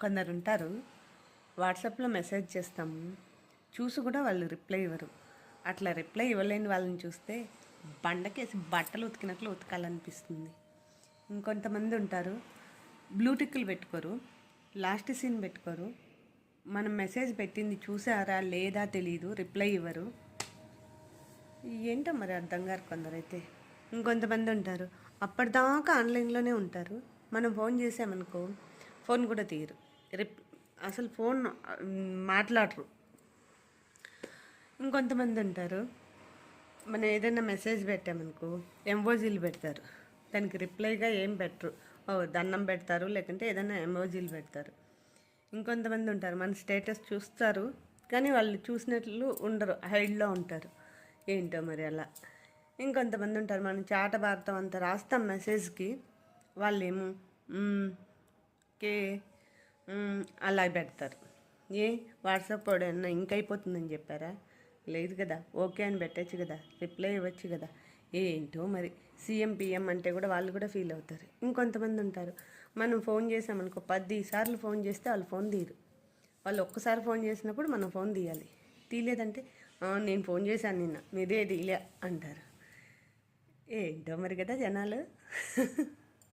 కొందరు ఉంటారు వాట్సాప్లో మెసేజ్ చేస్తాము, చూసి కూడా వాళ్ళు రిప్లై ఇవ్వరు. అట్లా రిప్లై ఇవ్వలేని వాళ్ళని చూస్తే బండకేసి బట్టలు ఉతికినట్లు ఉతకాలనిపిస్తుంది. ఇంకొంతమంది ఉంటారు బ్లూటిక్లు పెట్టుకోరు, లాస్ట్ సీన్ పెట్టుకోరు, మనం మెసేజ్ పెట్టింది చూసారా లేదా తెలీదు, రిప్లై ఇవ్వరు. ఏంటో మరి అర్థం కాదు కొందరైతే. ఇంకొంతమంది ఉంటారు అప్పటిదాకా ఆన్లైన్లోనే ఉంటారు, మనం ఫోన్ చేసామనుకో ఫోన్ కూడా తీయరు, అసలు ఫోన్ మాట్లాడరు. ఇంకొంతమంది ఉంటారు మనం ఏదైనా మెసేజ్ పెట్టామనుకో ఎమోజీలు పెడతారు, దానికి రిప్లైగా ఏం పెట్టరు, దండం పెడతారు, లేకుంటే ఏదైనా ఎమోజీలు పెడతారు. ఇంకొంతమంది ఉంటారు మన స్టేటస్ చూస్తారు కానీ వాళ్ళు చూసినట్లు ఉండరు, హైడ్లో ఉంటారు. ఏంటో మరి అలా. ఇంకొంతమంది ఉంటారు మనం చాట భారతం అంత రాస్తాం మెసేజ్కి, వాళ్ళేమో కే అలా పెడతారు. వాట్సాప్ వాడు ఏమన్నా ఇంకైపోతుందని చెప్పారా? లేదు కదా, ఓకే అని పెట్టచ్చు కదా, రిప్లై ఇవ్వచ్చు కదా. ఏంటో మరి సీఎం పిఎం అంటే కూడా వాళ్ళు కూడా ఫీల్ అవుతారు. ఇంకొంతమంది ఉంటారు మనం ఫోన్ చేసామనుకో 10 సార్లు ఫోన్ చేస్తే వాళ్ళు ఫోన్ తీయరు, వాళ్ళు ఒక్కసారి ఫోన్ చేసినప్పుడు మనం ఫోన్ తీయాలి. తీయలేదంటే నేను ఫోన్ చేశాను నిన్న మీదే తీయలే అంటారు. ఏంటో మరి కదా జనాలు.